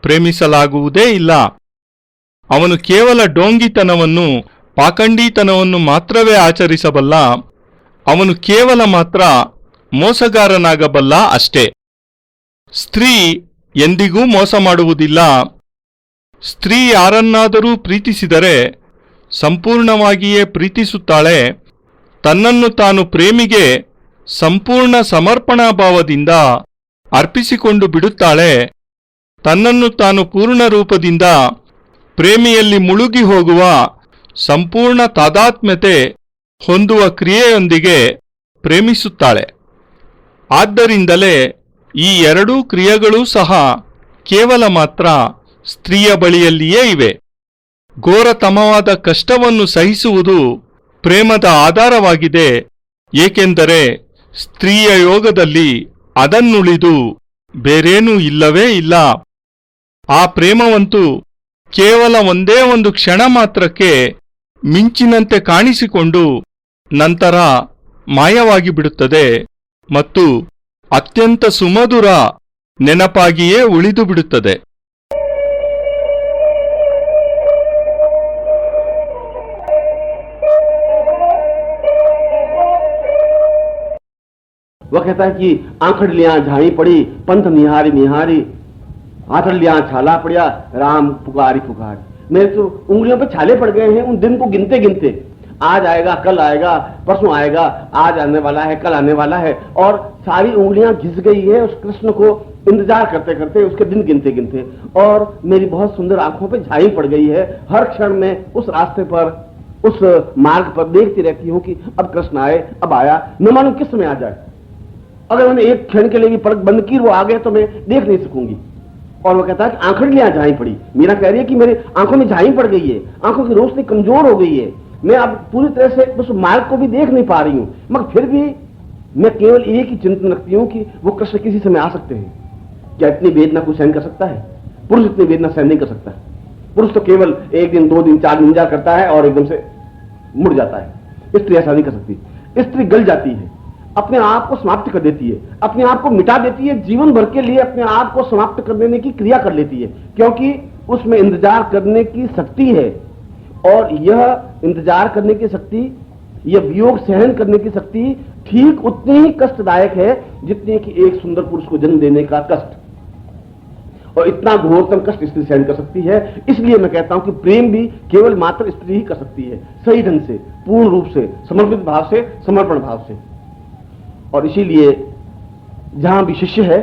ಪ್ರೇಮಿಸಲಾಗುವುದೇ ಇಲ್ಲ. ಅವನು ಕೇವಲ ಡೋಂಗಿತನವನ್ನು ಪಾಖಂಡಿತನವನ್ನು ಮಾತ್ರವೇ ಆಚರಿಸಬಲ್ಲ. ಅವನು ಕೇವಲ ಮಾತ್ರ ಮೋಸಗಾರನಾಗಬಲ್ಲ ಅಷ್ಟೇ. ಸ್ತ್ರೀ ಎಂದಿಗೂ ಮೋಸ ಮಾಡುವುದಿಲ್ಲ. ಸ್ತ್ರೀ ಯಾರನ್ನಾದರೂ ಪ್ರೀತಿಸಿದರೆ ಸಂಪೂರ್ಣವಾಗಿಯೇ ಪ್ರೀತಿಸುತ್ತಾಳೆ. ತನ್ನನ್ನು ತಾನು ಪ್ರೇಮಿಗೆ ಸಂಪೂರ್ಣ ಸಮರ್ಪಣಾಭಾವದಿಂದ ಅರ್ಪಿಸಿಕೊಂಡು ಬಿಡುತ್ತಾಳೆ. ತನ್ನನ್ನು ತಾನು ಪೂರ್ಣ ರೂಪದಿಂದ ಪ್ರೇಮಿಯಲ್ಲಿ ಮುಳುಗಿ ಹೋಗುವ ಸಂಪೂರ್ಣ ತಾದಾತ್ಮ್ಯತೆ ಹೊಂದುವ ಕ್ರಿಯೆಯೊಂದಿಗೆ ಪ್ರೇಮಿಸುತ್ತಾಳೆ. ಆದ್ದರಿಂದಲೇ ಈ ಎರಡೂ ಕ್ರಿಯೆಗಳೂ ಸಹ ಕೇವಲ ಮಾತ್ರ ಸ್ತ್ರೀಯ ಬಳಿಯಲ್ಲಿಯೇ ಇವೆ. ಘೋರತಮವಾದ ಕಷ್ಟವನ್ನು ಸಹಿಸುವುದು ಪ್ರೇಮದ ಆಧಾರವಾಗಿದೆ. ಏಕೆಂದರೆ ಸ್ತ್ರೀಯ ಯೋಗದಲ್ಲಿ ಅದನ್ನುಳಿದು ಬೇರೇನೂ ಇಲ್ಲವೇ ಇಲ್ಲ. ಆ ಪ್ರೇಮವಂತೂ ಕೇವಲ ಒಂದೇ ಒಂದು ಕ್ಷಣ ಮಾತ್ರಕ್ಕೆ ಮಿಂಚಿನಂತೆ ಕಾಣಿಸಿಕೊಂಡು ನಂತರ ಮಾಯವಾಗಿ ಬಿಡುತ್ತದೆ ಮತ್ತು ಅತ್ಯಂತ ಸುಮಧುರ ನೆನಪಾಗಿಯೇ ಉಳಿದು ಬಿಡುತ್ತದೆ. वह कहता है कि आंखड़लियां झाई पड़ी पंथ निहारी निहारी, आंखड़लियां छाला पड़िया राम पुकारी पुकारी। मेरे तो उंगलियों पे छाले पड़ गए हैं उन दिन को गिनते गिनते। आज आएगा, कल आएगा, परसों आएगा, आज आने वाला है, कल आने वाला है, और सारी उंगलियां घिस गई है उस कृष्ण को इंतजार करते करते, उसके दिन गिनते गिनते। और मेरी बहुत सुंदर आंखों पे झाई पड़ गई है, हर क्षण में उस रास्ते पर, उस मार्ग पर देखती रहती हूं कि अब कृष्ण आए, अब आया, न मालूम किस समय आ जाए। अगर मैंने एक क्षण के लिए भी पलक बंद की, वो आ गए तो मैं देख नहीं सकूंगी। और वो कहता है कि आंखड़लियां झाई पड़ी। मीरा कह रही है कि मेरी आंखों में झाई पड़ गई है, आंखों की रोशनी कमजोर हो गई है, मैं अब पूरी तरह से उस मार्ग को भी देख नहीं पा रही हूं, मगर फिर भी मैं केवल एक ही चिंतन रखती हूं कि वो कृष्ण किसी समय आ सकते हैं। क्या इतनी वेदना को सहन कर सकता है? पुरुष इतनी वेदना सहन नहीं कर सकता है। पुरुष तो केवल एक दिन, 2 दिन, 4 दिन इंतजार करता है और एकदम से मुड़ जाता है। स्त्री ऐसा नहीं कर सकती। स्त्री गल जाती है, अपने आप को समाप्त कर देती है, अपने आप को मिटा देती है, जीवन भर के लिए अपने आप को समाप्त कर देने की क्रिया कर लेती है, क्योंकि उसमें इंतजार करने की शक्ति है। और यह इंतजार करने की शक्ति, यह वियोग सहन करने की शक्ति ठीक उतनी ही कष्टदायक है जितनी कि एक सुंदर पुरुष को जन्म देने का कष्ट। और इतना घोरतम कष्ट स्त्री सहन कर सकती है। इसलिए मैं कहता हूं कि प्रेम भी केवल मात्र स्त्री ही कर सकती है, सही ढंग से, पूर्ण रूप से, समर्पित भाव से, समर्पण भाव से। और इसीलिए जहां भी शिष्य है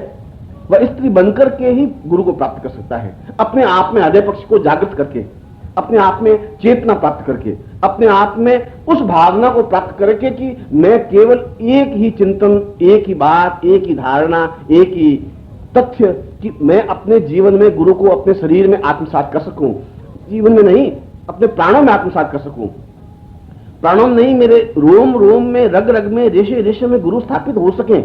वह स्त्री बनकर के ही गुरु को प्राप्त कर सकता है, अपने आप में हृदय पक्ष को जागृत करके, अपने आप में चेतना प्राप्त करके, अपने आप में उस भावना को प्राप्त करके कि मैं केवल एक ही चिंतन, एक ही बात, एक ही धारणा, एक ही तथ्य कि मैं अपने जीवन में गुरु को अपने शरीर में आत्मसात कर सकूं, जीवन में नहीं अपने प्राणों में आत्मसात कर सकूं। प्राणों में नहीं, मेरे रोम रोम में, रग रग में, रेशे रेशे में गुरु स्थापित हो सके।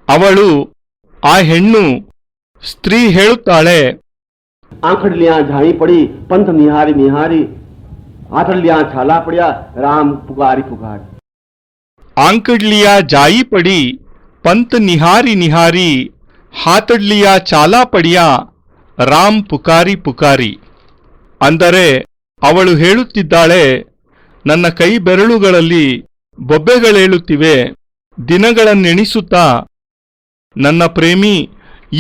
ಅವಳು, ಆ ಹೆಣ್ಣು, ಸ್ತ್ರೀ ಹೇಳುತ್ತಾಳೆ, आंखड़लियां झाई पड़ी पंथ निहारी निहारी, आंखड़लियां छाला पड़िया राम पुकारी पुकारी। ಆಂಕಡ್ಲಿಯ ಜಾಯಿ ಪಡಿ ಪಂತ್ ನಿಹಾರಿ ನಿಹಾರಿ, ಹಾತಡ್ಲಿಯ ಚಾಲಾ ಪಡಿಯ ರಾಮ್ ಪುಕಾರಿ ಪುಕಾರಿ. ಅಂದರೆ ಅವಳು ಹೇಳುತ್ತಿದ್ದಾಳೆ, ನನ್ನ ಕೈ ಬೆರಳುಗಳಲ್ಲಿ ಬೊಬ್ಬೆಗಳೇಳುತ್ತಿವೆ, ದಿನಗಳನ್ನೆಣಿಸುತ್ತಾ ನನ್ನ ಪ್ರೇಮಿ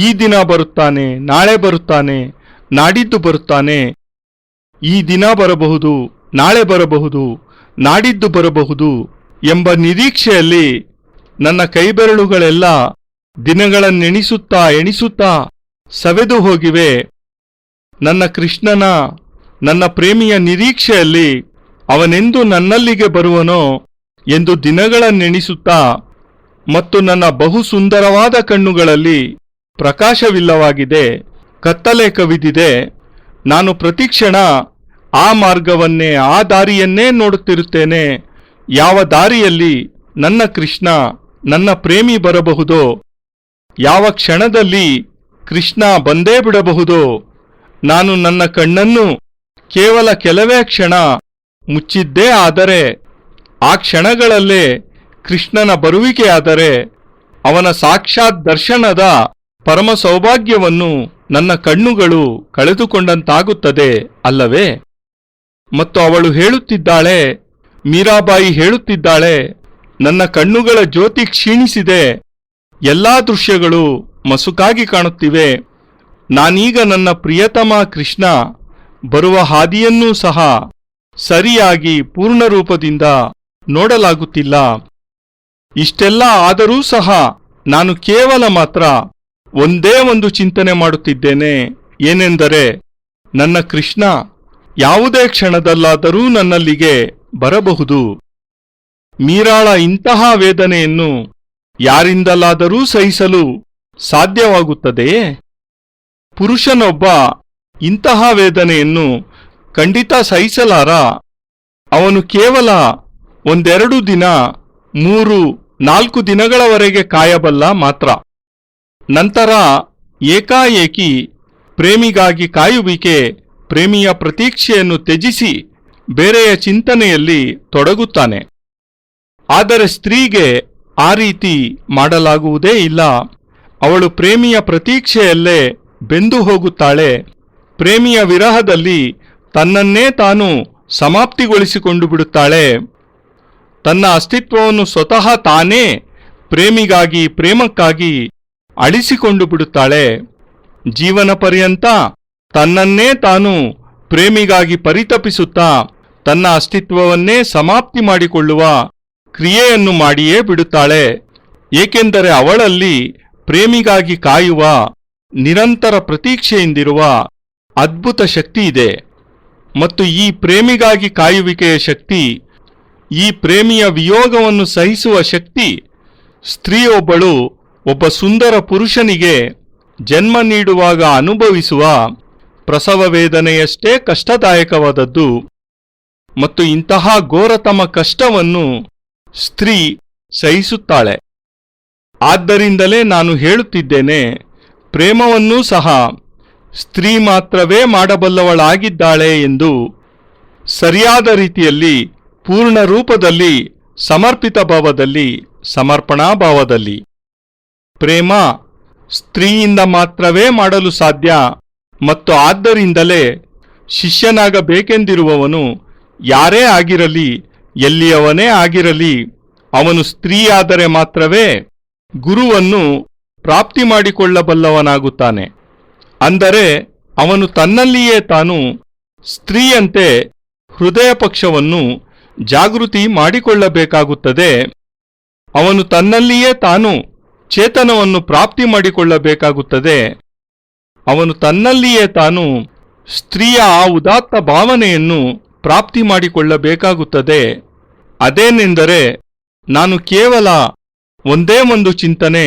ಈ ದಿನ ಬರುತ್ತಾನೆ, ನಾಳೆ ಬರುತ್ತಾನೆ, ನಾಡಿದ್ದು ಬರುತ್ತಾನೆ, ಈ ದಿನ ಬರಬಹುದು, ನಾಳೆ ಬರಬಹುದು, ನಾಡಿದ್ದು ಬರಬಹುದು ಎಂಬ ನಿರೀಕ್ಷೆಯಲ್ಲಿ ನನ್ನ ಕೈಬೆರಳುಗಳೆಲ್ಲ ದಿನಗಳನ್ನೆಣಿಸುತ್ತಾ ಎಣಿಸುತ್ತಾ ಸವೆದು ಹೋಗಿವೆ. ನನ್ನ ಕೃಷ್ಣನ, ನನ್ನ ಪ್ರೇಮಿಯ ನಿರೀಕ್ಷೆಯಲ್ಲಿ ಅವನೆಂದು ನನ್ನಲ್ಲಿಗೆ ಬರುವನೋ ಎಂದು ದಿನಗಳನ್ನೆಣಿಸುತ್ತಾ, ಮತ್ತು ನನ್ನ ಬಹು ಸುಂದರವಾದ ಕಣ್ಣುಗಳಲ್ಲಿ ಪ್ರಕಾಶವಿಲ್ಲವಾಗಿದೆ, ಕತ್ತಲೆ ಕವಿದಿದೆ. ನಾನು ಪ್ರತಿಕ್ಷಣ ಆ ಮಾರ್ಗವನ್ನೇ, ಆ ದಾರಿಯನ್ನೇ ನೋಡುತ್ತಿರುತ್ತೇನೆ. ಯಾವ ದಾರಿಯಲ್ಲಿ ನನ್ನ ಕೃಷ್ಣ, ನನ್ನ ಪ್ರೇಮಿ ಬರಬಹುದೋ, ಯಾವ ಕ್ಷಣದಲ್ಲಿ ಕೃಷ್ಣ ಬಂದೇ ಬಿಡಬಹುದೋ, ನಾನು ನನ್ನ ಕಣ್ಣನ್ನು ಕೇವಲ ಕೆಲವೇ ಕ್ಷಣ ಮುಚ್ಚಿದ್ದೇ ಆದರೆ, ಆ ಕ್ಷಣಗಳಲ್ಲೇ ಕೃಷ್ಣನ ಬರುವಿಕೆಯಾದರೆ, ಅವನ ಸಾಕ್ಷಾತ್ ದರ್ಶನದ ಪರಮ ಸೌಭಾಗ್ಯವನ್ನು ನನ್ನ ಕಣ್ಣುಗಳು ಕಳೆದುಕೊಂಡಂತಾಗುತ್ತದೆ ಅಲ್ಲವೇ? ಮತ್ತು ಅವಳು ಹೇಳುತ್ತಿದ್ದಾಳೆ, ಮೀರಾಬಾಯಿ ಹೇಳುತ್ತಿದ್ದಾಳೆ, ನನ್ನ ಕಣ್ಣುಗಳ ಜ್ಯೋತಿ ಕ್ಷೀಣಿಸಿದೆ, ಎಲ್ಲಾ ದೃಶ್ಯಗಳು ಮಸುಕಾಗಿ ಕಾಣುತ್ತಿವೆ. ನಾನೀಗ ನನ್ನ ಪ್ರಿಯತಮ ಕೃಷ್ಣ ಬರುವ ಹಾದಿಯನ್ನೂ ಸಹ ಸರಿಯಾಗಿ ಪೂರ್ಣರೂಪದಿಂದ ನೋಡಲಾಗುತ್ತಿಲ್ಲ. ಇಷ್ಟೆಲ್ಲ ಆದರೂ ಸಹ ನಾನು ಕೇವಲ ಮಾತ್ರ ಒಂದೇ ಒಂದು ಚಿಂತನೆ ಮಾಡುತ್ತಿದ್ದೇನೆ, ಏನೆಂದರೆ ನನ್ನ ಕೃಷ್ಣ ಯಾವುದೇ ಕ್ಷಣದಲ್ಲಾದರೂ ನನ್ನಲ್ಲಿಗೆ ಬರಬಹುದು. ಮೀರಾಳ ಇಂತಹ ವೇದನೆಯನ್ನು ಯಾರಿಂದಲಾದರೂ ಸಹಿಸಲು ಸಾಧ್ಯವಾಗುತ್ತದೆಯೇ? ಪುರುಷನೊಬ್ಬ ಇಂತಹ ವೇದನೆಯನ್ನು ಖಂಡಿತ ಸಹಿಸಲಾರ. ಅವನು ಕೇವಲ 1-2 ದಿನ, 3-4 ದಿನಗಳವರೆಗೆ ಕಾಯಬಲ್ಲ ಮಾತ್ರ. ನಂತರ ಏಕಾಏಕಿ ಪ್ರೇಮಿಗಾಗಿ ಕಾಯುವಿಕೆ ಪ್ರೇಮಿಯ ಪ್ರತೀಕ್ಷೆಯನ್ನು ತ್ಯಜಿಸಿ ಬೇರೆಯ ಚಿಂತನೆಯಲ್ಲಿ ತೊಡಗುತ್ತಾನೆ. ಆದರೆ ಸ್ತ್ರೀಗೆ ಆ ರೀತಿ ಮಾಡಲಾಗುವುದೇ ಇಲ್ಲ. ಅವಳು ಪ್ರೇಮಿಯ ಪ್ರತೀಕ್ಷೆಯಲ್ಲೇ ಬೆಂದು ಹೋಗುತ್ತಾಳೆ. ಪ್ರೇಮಿಯ ವಿರಹದಲ್ಲಿ ತನ್ನನ್ನೇ ತಾನು ಸಮಾಪ್ತಿಗೊಳಿಸಿಕೊಂಡು ಬಿಡುತ್ತಾಳೆ. ತನ್ನ ಅಸ್ತಿತ್ವವನ್ನು ಸ್ವತಃ ತಾನೇ ಪ್ರೇಮಿಗಾಗಿ ಪ್ರೇಮಕ್ಕಾಗಿ ಅಳಿಸಿಕೊಂಡು ಬಿಡುತ್ತಾಳೆ. ಜೀವನ ಪರ್ಯಂತ ತನ್ನನ್ನೇ ತಾನು ಪ್ರೇಮಿಗಾಗಿ ಪರಿತಪಿಸುತ್ತಾ ತನ್ನ ಅಸ್ತಿತ್ವವನ್ನೇ ಸಮಾಪ್ತಿ ಮಾಡಿಕೊಳ್ಳುವ ಕ್ರಿಯೆಯನ್ನು ಮಾಡಿಯೇ ಬಿಡುತ್ತಾಳೆ. ಏಕೆಂದರೆ ಅವಳಲ್ಲಿ ಪ್ರೇಮಿಗಾಗಿ ಕಾಯುವ ನಿರಂತರ ಪ್ರತೀಕ್ಷೆಯಿಂದಿರುವ ಅದ್ಭುತ ಶಕ್ತಿ ಇದೆ. ಮತ್ತು ಈ ಪ್ರೇಮಿಗಾಗಿ ಕಾಯುವಿಕೆಯ ಶಕ್ತಿ, ಈ ಪ್ರೇಮಿಯ ವಿಯೋಗವನ್ನು ಸಹಿಸುವ ಶಕ್ತಿ ಸ್ತ್ರೀಯೊಬ್ಬಳು ಒಬ್ಬ ಸುಂದರ ಪುರುಷನಿಗೆ ಜನ್ಮ ನೀಡುವಾಗ ಅನುಭವಿಸುವ ಪ್ರಸವ ವೇದನೆಯಷ್ಟೇ ಕಷ್ಟದಾಯಕವಾದದ್ದು. ಮತ್ತು ಇಂತಹ ಘೋರತಮ ಕಷ್ಟವನ್ನು ಸ್ತ್ರೀ ಸಹಿಸುತ್ತಾಳೆ. ಆದ್ದರಿಂದಲೇ ನಾನು ಹೇಳುತ್ತಿದ್ದೇನೆ, ಪ್ರೇಮವನ್ನೂ ಸಹ ಸ್ತ್ರೀ ಮಾತ್ರವೇ ಮಾಡಬಲ್ಲವಳಾಗಿದ್ದಾಳೆ ಎಂದು. ಸರಿಯಾದ ರೀತಿಯಲ್ಲಿ, ಪೂರ್ಣ ರೂಪದಲ್ಲಿ, ಸಮರ್ಪಿತ ಭಾವದಲ್ಲಿ, ಸಮರ್ಪಣಾ ಭಾವದಲ್ಲಿ. ಪ್ರೇಮ ಸ್ತ್ರೀಯಿಂದ ಮಾತ್ರವೇ ಮಾಡಲು ಸಾಧ್ಯ. ಮತ್ತು ಆದ್ದರಿಂದಲೇ ಶಿಷ್ಯನಾಗಬೇಕೆಂದಿರುವವನು ಯಾರೇ ಆಗಿರಲಿ, ಎಲ್ಲಿಯವನೇ ಆಗಿರಲಿ, ಅವನು ಸ್ತ್ರೀಯಾದರೆ ಮಾತ್ರವೇ ಗುರುವನ್ನು ಪ್ರಾಪ್ತಿ ಮಾಡಿಕೊಳ್ಳಬಲ್ಲವನಾಗುತ್ತಾನೆ. ಅಂದರೆ ಅವನು ತನ್ನಲ್ಲಿಯೇ ತಾನು ಸ್ತ್ರೀಯಂತೆ ಹೃದಯ ಪಕ್ಷವನ್ನು ಜಾಗೃತಿ ಮಾಡಿಕೊಳ್ಳಬೇಕಾಗುತ್ತದೆ. ಅವನು ತನ್ನಲ್ಲಿಯೇ ತಾನು ಚೇತನವನ್ನು ಪ್ರಾಪ್ತಿ ಮಾಡಿಕೊಳ್ಳಬೇಕಾಗುತ್ತದೆ. ಅವನು ತನ್ನಲ್ಲಿಯೇ ತಾನು ಸ್ತ್ರೀಯ ಆ ಉದಾತ್ತ ಭಾವನೆಯನ್ನು ಪ್ರಾಪ್ತಿ ಮಾಡಿಕೊಳ್ಳಬೇಕಾಗುತ್ತದೆ. ಅದೇನೆಂದರೆ, ನಾನು ಕೇವಲ ಒಂದೇ ಒಂದು ಚಿಂತನೆ,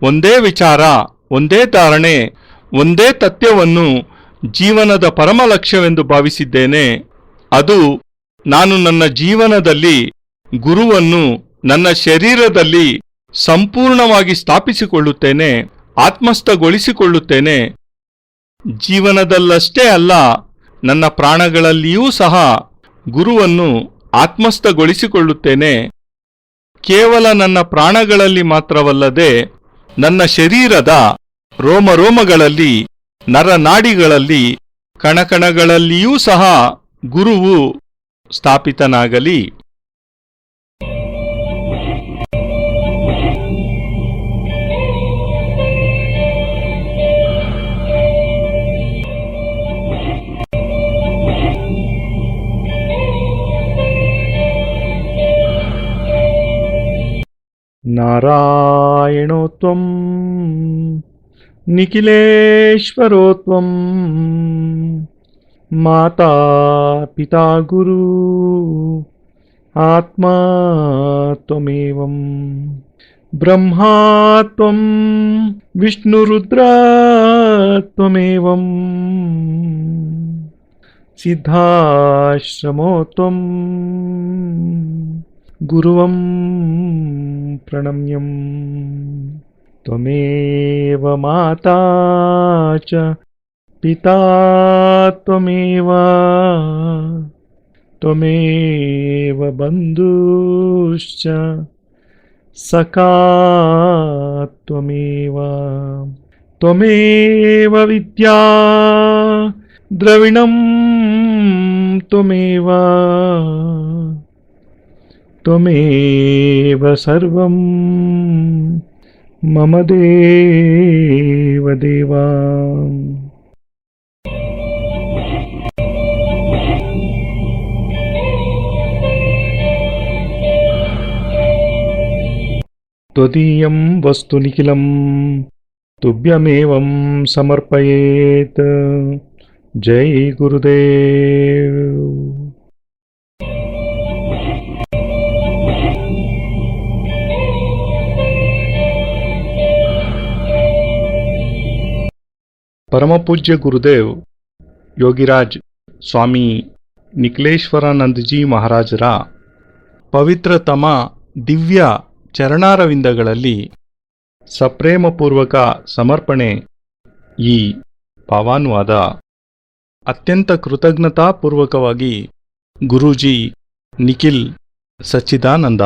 ಒಂದೇ ವಿಚಾರ, ಒಂದೇ ಧಾರಣೆ, ಒಂದೇ ತಥ್ಯವನ್ನು ಜೀವನದ ಪರಮ ಲಕ್ಷ್ಯವೆಂದು ಭಾವಿಸಿದ್ದೇನೆ. ಅದು ನಾನು ನನ್ನ ಜೀವನದಲ್ಲಿ ಗುರುವನ್ನು ನನ್ನ ಶರೀರದಲ್ಲಿ ಸಂಪೂರ್ಣವಾಗಿ ಸ್ಥಾಪಿಸಿಕೊಳ್ಳುತ್ತೇನೆ, ಆತ್ಮಸ್ಥಗೊಳಿಸಿಕೊಳ್ಳುತ್ತೇನೆ. ಜೀವನದಲ್ಲಷ್ಟೇ ಅಲ್ಲ, ನನ್ನ ಪ್ರಾಣಗಳಲ್ಲಿಯೂ ಸಹ ಗುರುವನ್ನು ಆತ್ಮಸ್ಥಗೊಳಿಸಿಕೊಳ್ಳುತ್ತೇನೆ. ಕೇವಲ ನನ್ನ ಪ್ರಾಣಗಳಲ್ಲಿ ಮಾತ್ರವಲ್ಲದೆ ನನ್ನ ಶರೀರದ ರೋಮರೋಮಗಳಲ್ಲಿ, ನರನಾಡಿಗಳಲ್ಲಿ, ಕಣಕಣಗಳಲ್ಲಿಯೂ ಸಹ ಗುರುವು ಸ್ಥಾಪಿತನಾಗಲಿ. ನಾರಾಯಣೋತ್ವಂ ನಿಖಿಲೇಶ್ವರೋತ್ವಂ ಮಾತಾ ಪಿತಾ ಗುರು ಆತ್ಮಾ ತ್ವಮೇವಂ ಬ್ರಹ್ಮಾ ತ್ವಂ ವಿಷ್ಣುರುದ್ರ ತ್ವಮೇವಂ ಸಿದ್ಧಾಶ್ರಮೋ ತ್ವಂ ಗುರುವಂ ಪ್ರಣಮ್ಯಂ ತ್ವಮೇವ ಮಾತಾ ಚ ಪಿತಾ ತ್ವಮೇವ ತ್ವಮೇವ ಬಂಧುಶ್ಚ ಸಖಾ ತ್ವಮೇವ ತ್ವಮೇವ ವಿದ್ಯಾ ದ್ರವಿಣಂ ತ್ವಮೇವ ತ್ವಮೇವ ಸರ್ವಂ ಮಮ ದೇವ ದೇವ. ತ್ವದೀಯಂ ವಸ್ತು ನಿಖಿಲಂ ತುಭ್ಯಮೇವಂ ಸಮರ್ಪಯೇತ್. ಜೈ ಗುರುದೇವ್. ಪರಮಪೂಜ್ಯ ಗುರುದೇವ್ ಯೋಗಿರಾಜ್ ಸ್ವಾಮಿ ನಿಖಿಲೇಶ್ವರಾನಂದಜಿ ಮಹಾರಾಜರ ಪವಿತ್ರತಮ ದಿವ್ಯ ಚರಣಾರವಿಂದಗಳಲ್ಲಿ ಸಪ್ರೇಮಪೂರ್ವಕ ಸಮರ್ಪಣೆ ಈ ಭಾವಾನುವಾದ. ಅತ್ಯಂತ ಕೃತಜ್ಞತಾಪೂರ್ವಕವಾಗಿ ಗುರೂಜಿ ನಿಖಿಲ್ ಸಚ್ಚಿದಾನಂದ.